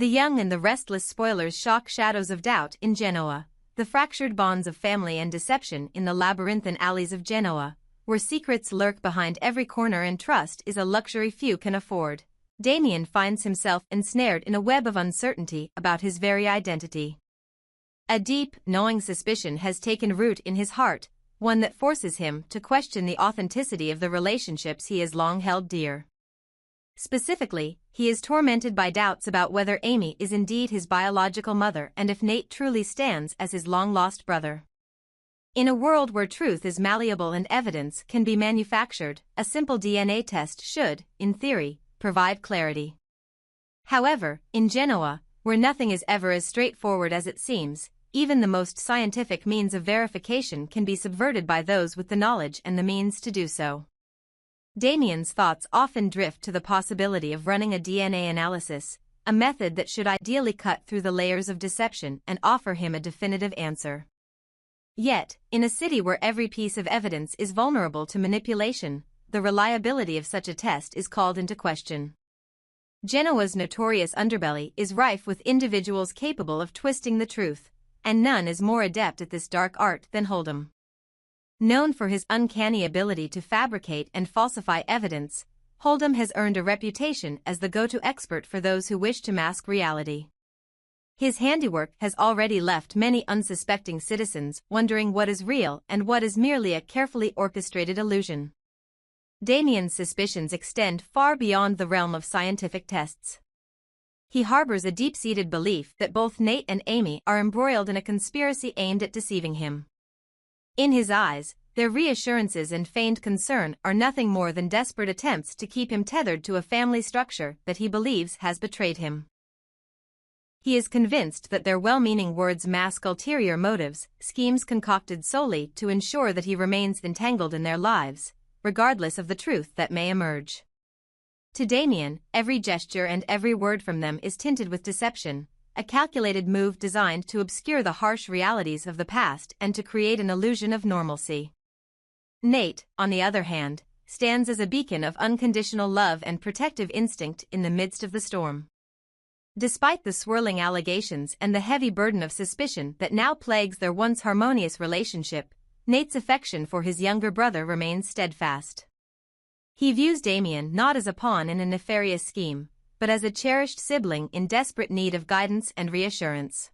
The young and the restless spoilers shock shadows of doubt in Genoa, the fractured bonds of family and deception in the labyrinthine alleys of Genoa, where secrets lurk behind every corner and trust is a luxury few can afford. Damien finds himself ensnared in a web of uncertainty about his very identity. A deep, gnawing suspicion has taken root in his heart, one that forces him to question the authenticity of the relationships he has long held dear. Specifically, he is tormented by doubts about whether Amy is indeed his biological mother and if Nate truly stands as his long-lost brother. In a world where truth is malleable and evidence can be manufactured, a simple DNA test should, in theory, provide clarity. However, in Genoa, where nothing is ever as straightforward as it seems, even the most scientific means of verification can be subverted by those with the knowledge and the means to do so. Damien's thoughts often drift to the possibility of running a DNA analysis, a method that should ideally cut through the layers of deception and offer him a definitive answer. Yet, in a city where every piece of evidence is vulnerable to manipulation, the reliability of such a test is called into question. Genoa's notorious underbelly is rife with individuals capable of twisting the truth, and none is more adept at this dark art than Holdem. Known for his uncanny ability to fabricate and falsify evidence, Holdem has earned a reputation as the go-to expert for those who wish to mask reality. His handiwork has already left many unsuspecting citizens wondering what is real and what is merely a carefully orchestrated illusion. Damien's suspicions extend far beyond the realm of scientific tests. He harbors a deep-seated belief that both Nate and Amy are embroiled in a conspiracy aimed at deceiving him. In his eyes, their reassurances and feigned concern are nothing more than desperate attempts to keep him tethered to a family structure that he believes has betrayed him. He is convinced that their well-meaning words mask ulterior motives, schemes concocted solely to ensure that he remains entangled in their lives, regardless of the truth that may emerge. To Damien, every gesture and every word from them is tinted with deception, a calculated move designed to obscure the harsh realities of the past and to create an illusion of normalcy. Nate, on the other hand, stands as a beacon of unconditional love and protective instinct in the midst of the storm. Despite the swirling allegations and the heavy burden of suspicion that now plagues their once harmonious relationship, Nate's affection for his younger brother remains steadfast. He views Damien not as a pawn in a nefarious scheme, but as a cherished sibling in desperate need of guidance and reassurance.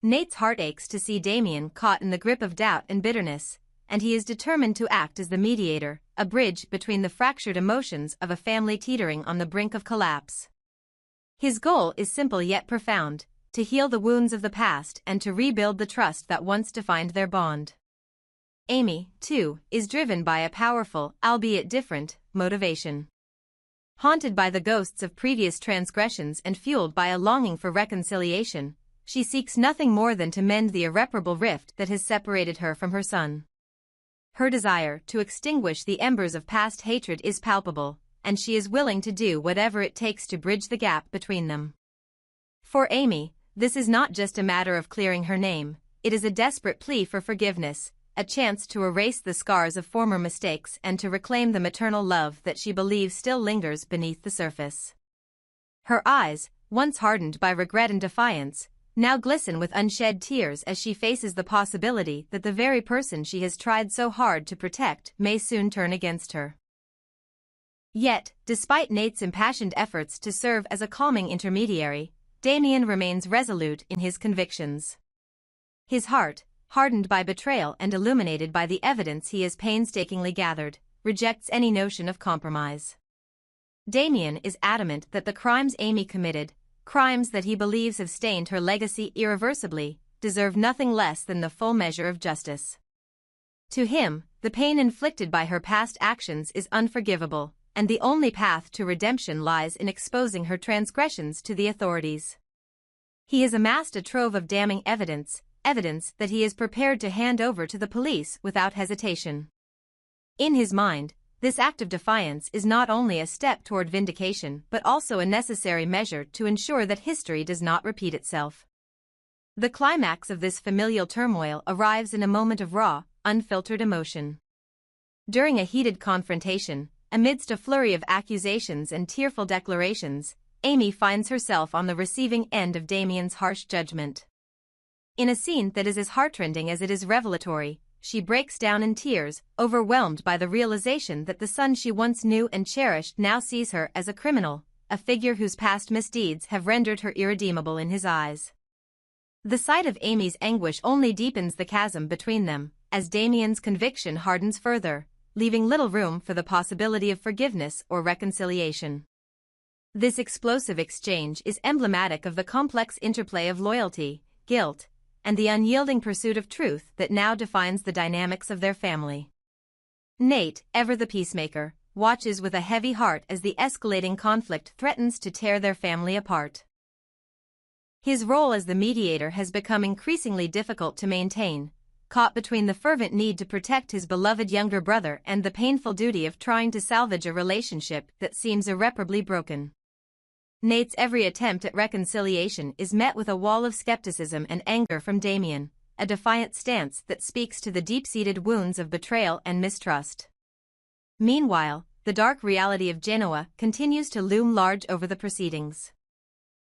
Nate's heart aches to see Damien caught in the grip of doubt and bitterness, and he is determined to act as the mediator, a bridge between the fractured emotions of a family teetering on the brink of collapse. His goal is simple yet profound, to heal the wounds of the past and to rebuild the trust that once defined their bond. Amy, too, is driven by a powerful, albeit different, motivation. Haunted by the ghosts of previous transgressions and fueled by a longing for reconciliation, she seeks nothing more than to mend the irreparable rift that has separated her from her son. Her desire to extinguish the embers of past hatred is palpable, and she is willing to do whatever it takes to bridge the gap between them. For Amy, this is not just a matter of clearing her name, it is a desperate plea for forgiveness, a chance to erase the scars of former mistakes and to reclaim the maternal love that she believes still lingers beneath the surface. Her eyes, once hardened by regret and defiance, now glisten with unshed tears as she faces the possibility that the very person she has tried so hard to protect may soon turn against her. Yet, despite Nate's impassioned efforts to serve as a calming intermediary, Damien remains resolute in his convictions. His heart, hardened by betrayal and illuminated by the evidence he has painstakingly gathered, rejects any notion of compromise. Damien is adamant that the crimes Amy committed, crimes that he believes have stained her legacy irreversibly, deserve nothing less than the full measure of justice. To him, the pain inflicted by her past actions is unforgivable, and the only path to redemption lies in exposing her transgressions to the authorities. He has amassed a trove of damning evidence that he is prepared to hand over to the police without hesitation. In his mind, this act of defiance is not only a step toward vindication but also a necessary measure to ensure that history does not repeat itself. The climax of this familial turmoil arrives in a moment of raw, unfiltered emotion. During a heated confrontation, amidst a flurry of accusations and tearful declarations, Amy finds herself on the receiving end of Damien's harsh judgment. In a scene that is as heartrending as it is revelatory, she breaks down in tears, overwhelmed by the realization that the son she once knew and cherished now sees her as a criminal, a figure whose past misdeeds have rendered her irredeemable in his eyes. The sight of Amy's anguish only deepens the chasm between them, as Damien's conviction hardens further, leaving little room for the possibility of forgiveness or reconciliation. This explosive exchange is emblematic of the complex interplay of loyalty, guilt, and the unyielding pursuit of truth that now defines the dynamics of their family. Nate, ever the peacemaker, watches with a heavy heart as the escalating conflict threatens to tear their family apart. His role as the mediator has become increasingly difficult to maintain, caught between the fervent need to protect his beloved younger brother and the painful duty of trying to salvage a relationship that seems irreparably broken. Nate's every attempt at reconciliation is met with a wall of skepticism and anger from Damien, a defiant stance that speaks to the deep-seated wounds of betrayal and mistrust. Meanwhile, the dark reality of Genoa continues to loom large over the proceedings.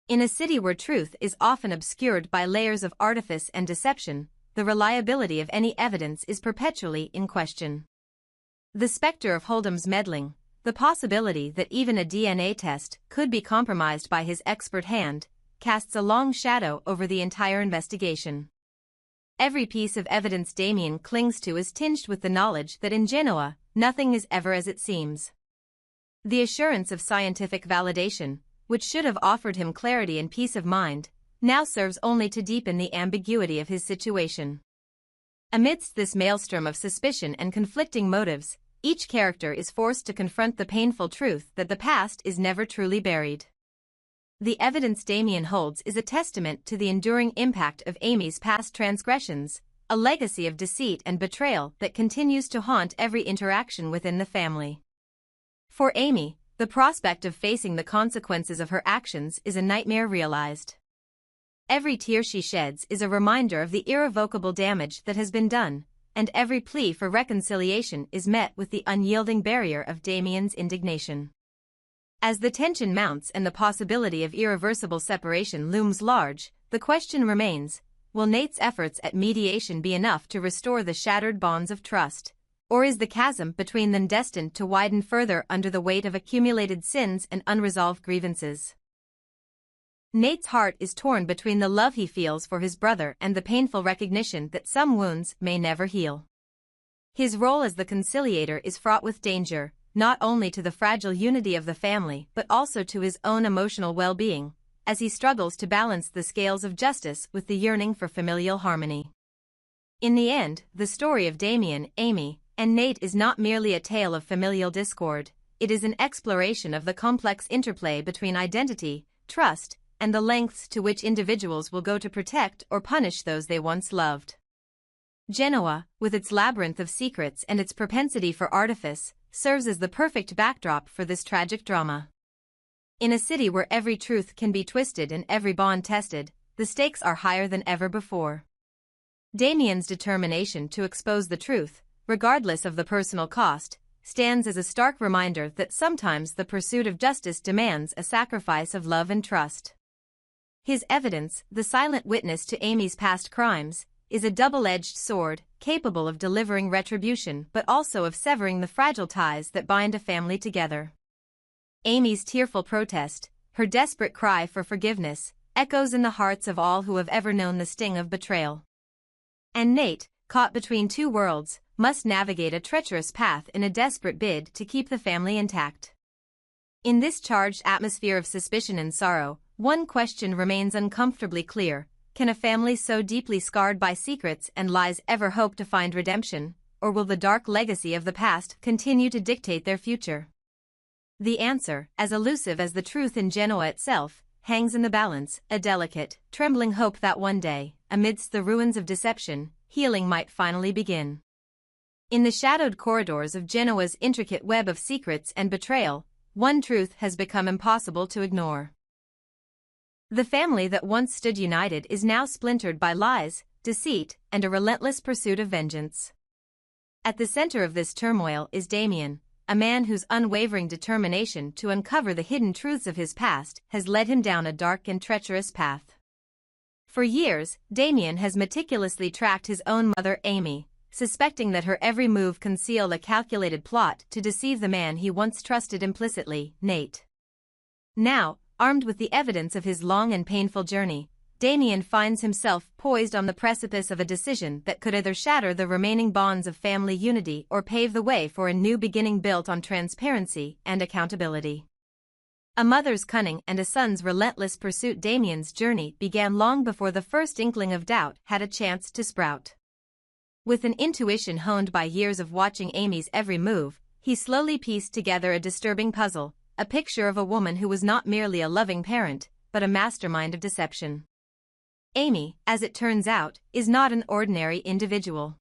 In a city where truth is often obscured by layers of artifice and deception, the reliability of any evidence is perpetually in question. The specter of Holdem's meddling, the possibility that even a DNA test could be compromised by his expert hand, casts a long shadow over the entire investigation. Every piece of evidence Damien clings to is tinged with the knowledge that in Genoa, nothing is ever as it seems. The assurance of scientific validation, which should have offered him clarity and peace of mind, now serves only to deepen the ambiguity of his situation. Amidst this maelstrom of suspicion and conflicting motives, each character is forced to confront the painful truth that the past is never truly buried. The evidence Damien holds is a testament to the enduring impact of Amy's past transgressions, a legacy of deceit and betrayal that continues to haunt every interaction within the family. For Amy, the prospect of facing the consequences of her actions is a nightmare realized. Every tear she sheds is a reminder of the irrevocable damage that has been done, and every plea for reconciliation is met with the unyielding barrier of Damien's indignation. As the tension mounts and the possibility of irreversible separation looms large, the question remains, will Nate's efforts at mediation be enough to restore the shattered bonds of trust, or is the chasm between them destined to widen further under the weight of accumulated sins and unresolved grievances? Nate's heart is torn between the love he feels for his brother and the painful recognition that some wounds may never heal. His role as the conciliator is fraught with danger, not only to the fragile unity of the family but also to his own emotional well-being, as he struggles to balance the scales of justice with the yearning for familial harmony. In the end, the story of Damien, Amy, and Nate is not merely a tale of familial discord, it is an exploration of the complex interplay between identity, trust, and the lengths to which individuals will go to protect or punish those they once loved. Genoa, with its labyrinth of secrets and its propensity for artifice, serves as the perfect backdrop for this tragic drama. In a city where every truth can be twisted and every bond tested, the stakes are higher than ever before. Damien's determination to expose the truth, regardless of the personal cost, stands as a stark reminder that sometimes the pursuit of justice demands a sacrifice of love and trust. His evidence, the silent witness to Amy's past crimes, is a double-edged sword, capable of delivering retribution but also of severing the fragile ties that bind a family together. Amy's tearful protest, her desperate cry for forgiveness, echoes in the hearts of all who have ever known the sting of betrayal. And Nate, caught between two worlds, must navigate a treacherous path in a desperate bid to keep the family intact. In this charged atmosphere of suspicion and sorrow, one question remains uncomfortably clear: can a family so deeply scarred by secrets and lies ever hope to find redemption, or will the dark legacy of the past continue to dictate their future? The answer, as elusive as the truth in Genoa itself, hangs in the balance, a delicate, trembling hope that one day, amidst the ruins of deception, healing might finally begin. In the shadowed corridors of Genoa's intricate web of secrets and betrayal, one truth has become impossible to ignore. The family that once stood united is now splintered by lies, deceit, and a relentless pursuit of vengeance. At the center of this turmoil is Damien, a man whose unwavering determination to uncover the hidden truths of his past has led him down a dark and treacherous path. For years, Damien has meticulously tracked his own mother, Amy, suspecting that her every move concealed a calculated plot to deceive the man he once trusted implicitly, Nate. Now, armed with the evidence of his long and painful journey, Damien finds himself poised on the precipice of a decision that could either shatter the remaining bonds of family unity or pave the way for a new beginning built on transparency and accountability. A mother's cunning and a son's relentless pursuit. Damien's journey began long before the first inkling of doubt had a chance to sprout. With an intuition honed by years of watching Amy's every move, he slowly pieced together a disturbing puzzle, a picture of a woman who was not merely a loving parent, but a mastermind of deception. Amy, as it turns out, is not an ordinary individual.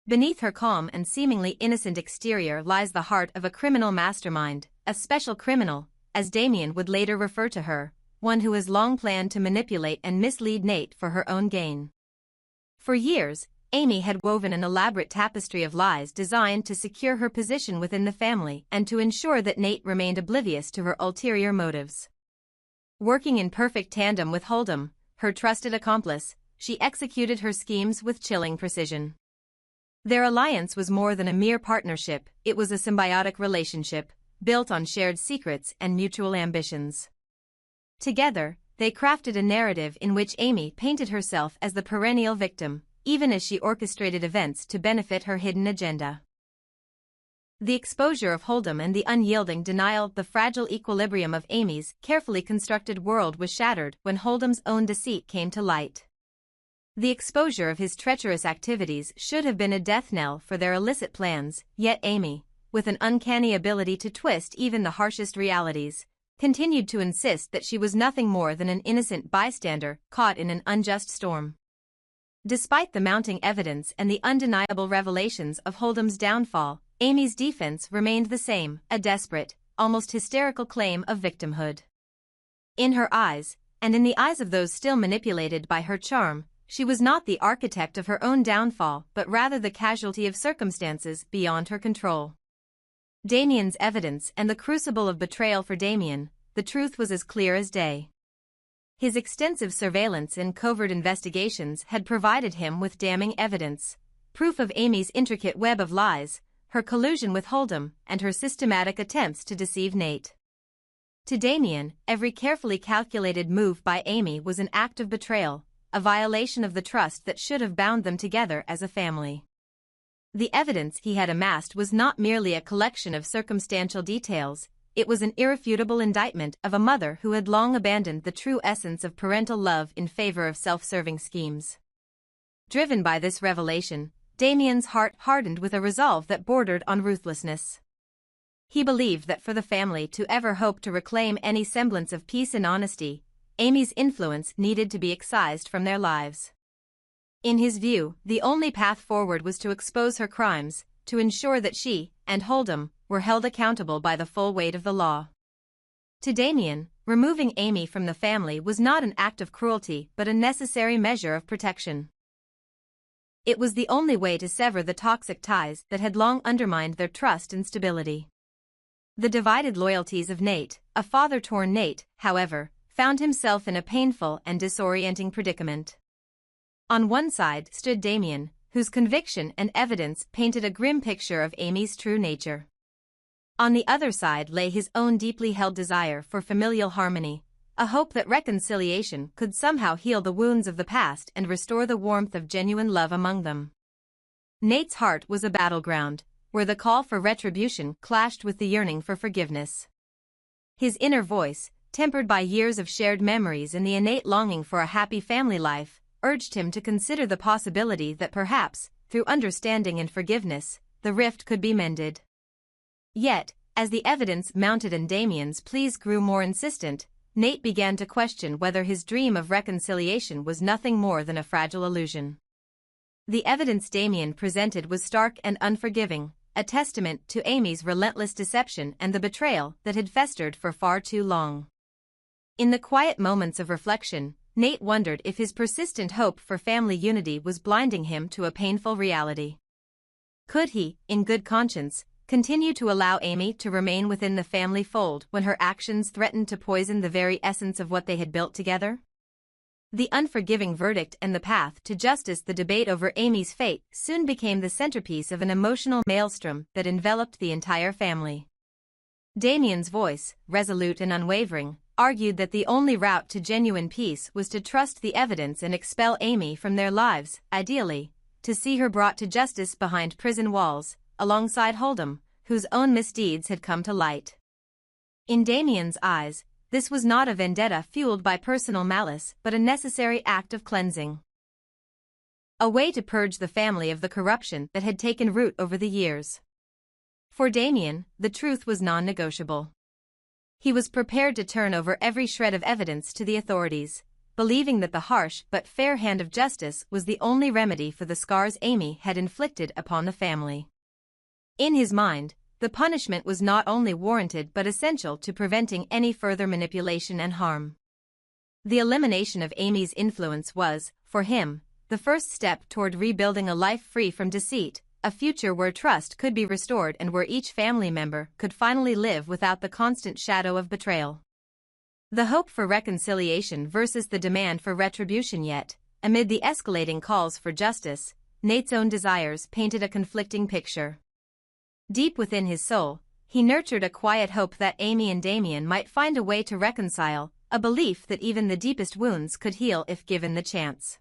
Beneath her calm and seemingly innocent exterior lies the heart of a criminal mastermind, a special criminal, as Damien would later refer to her, one who has long planned to manipulate and mislead Nate for her own gain. For years, Amy had woven an elaborate tapestry of lies designed to secure her position within the family and to ensure that Nate remained oblivious to her ulterior motives. Working in perfect tandem with Holdem, her trusted accomplice, she executed her schemes with chilling precision. Their alliance was more than a mere partnership, it was a symbiotic relationship, built on shared secrets and mutual ambitions. Together, they crafted a narrative in which Amy painted herself as the perennial victim, even as she orchestrated events to benefit her hidden agenda. The exposure of Holdem and the unyielding denial, the fragile equilibrium of Amy's carefully constructed world was shattered when Holdem's own deceit came to light. The exposure of his treacherous activities should have been a death knell for their illicit plans, yet Amy, with an uncanny ability to twist even the harshest realities, continued to insist that she was nothing more than an innocent bystander caught in an unjust storm. Despite the mounting evidence and the undeniable revelations of Holdem's downfall, Amy's defense remained the same, a desperate, almost hysterical claim of victimhood. In her eyes, and in the eyes of those still manipulated by her charm, she was not the architect of her own downfall but rather the casualty of circumstances beyond her control. Damien's evidence and the crucible of betrayal. For Damien, the truth was as clear as day. His extensive surveillance and covert investigations had provided him with damning evidence, proof of Amy's intricate web of lies, her collusion with Holdem, and her systematic attempts to deceive Nate. To Damien, every carefully calculated move by Amy was an act of betrayal, a violation of the trust that should have bound them together as a family. The evidence he had amassed was not merely a collection of circumstantial details, it was an irrefutable indictment of a mother who had long abandoned the true essence of parental love in favor of self-serving schemes. Driven by this revelation, Damien's heart hardened with a resolve that bordered on ruthlessness. He believed that for the family to ever hope to reclaim any semblance of peace and honesty, Amy's influence needed to be excised from their lives. In his view, the only path forward was to expose her crimes, to ensure that she, and Holdem, were held accountable by the full weight of the law. To Damien, removing Amy from the family was not an act of cruelty but a necessary measure of protection. It was the only way to sever the toxic ties that had long undermined their trust and stability. The divided loyalties of Nate, a father-torn Nate, however, found himself in a painful and disorienting predicament. On one side stood Damien, whose conviction and evidence painted a grim picture of Amy's true nature. On the other side lay his own deeply held desire for familial harmony, a hope that reconciliation could somehow heal the wounds of the past and restore the warmth of genuine love among them. Nate's heart was a battleground, where the call for retribution clashed with the yearning for forgiveness. His inner voice, tempered by years of shared memories and the innate longing for a happy family life, urged him to consider the possibility that perhaps, through understanding and forgiveness, the rift could be mended. Yet, as the evidence mounted and Damien's pleas grew more insistent, Nate began to question whether his dream of reconciliation was nothing more than a fragile illusion. The evidence Damien presented was stark and unforgiving, a testament to Amy's relentless deception and the betrayal that had festered for far too long. In the quiet moments of reflection, Nate wondered if his persistent hope for family unity was blinding him to a painful reality. Could he, in good conscience, continue to allow Amy to remain within the family fold when her actions threatened to poison the very essence of what they had built together? The unforgiving verdict and the path to justice. The debate over Amy's fate soon became the centerpiece of an emotional maelstrom that enveloped the entire family. Damien's voice, resolute and unwavering, argued that the only route to genuine peace was to trust the evidence and expel Amy from their lives, ideally, to see her brought to justice behind prison walls, alongside Holdem, whose own misdeeds had come to light. In Damien's eyes, this was not a vendetta fueled by personal malice but a necessary act of cleansing. A way to purge the family of the corruption that had taken root over the years. For Damien, the truth was non-negotiable. He was prepared to turn over every shred of evidence to the authorities, believing that the harsh but fair hand of justice was the only remedy for the scars Amy had inflicted upon the family. In his mind, the punishment was not only warranted but essential to preventing any further manipulation and harm. The elimination of Amy's influence was, for him, the first step toward rebuilding a life free from deceit, a future where trust could be restored and where each family member could finally live without the constant shadow of betrayal. The hope for reconciliation versus the demand for retribution. Yet, amid the escalating calls for justice, Nate's own desires painted a conflicting picture. Deep within his soul, he nurtured a quiet hope that Amy and Damien might find a way to reconcile, a belief that even the deepest wounds could heal if given the chance.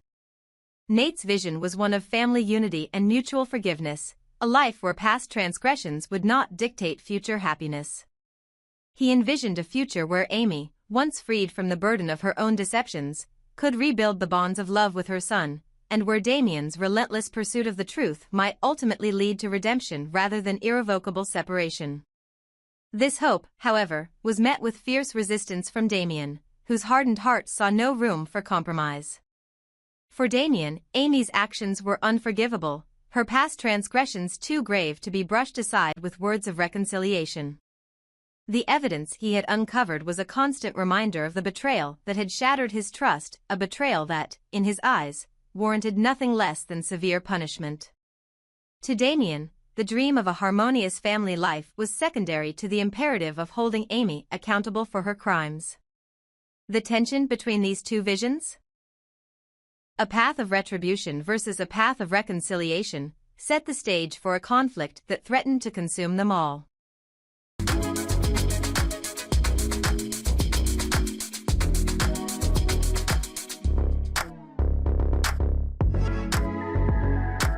Nate's vision was one of family unity and mutual forgiveness, a life where past transgressions would not dictate future happiness. He envisioned a future where Amy, once freed from the burden of her own deceptions, could rebuild the bonds of love with her son, and where Damien's relentless pursuit of the truth might ultimately lead to redemption rather than irrevocable separation. This hope, however, was met with fierce resistance from Damien, whose hardened heart saw no room for compromise. For Damien, Amy's actions were unforgivable, her past transgressions too grave to be brushed aside with words of reconciliation. The evidence he had uncovered was a constant reminder of the betrayal that had shattered his trust, a betrayal that, in his eyes, warranted nothing less than severe punishment. To Damien, the dream of a harmonious family life was secondary to the imperative of holding Amy accountable for her crimes. The tension between these two visions? A path of retribution versus a path of reconciliation set the stage for a conflict that threatened to consume them all.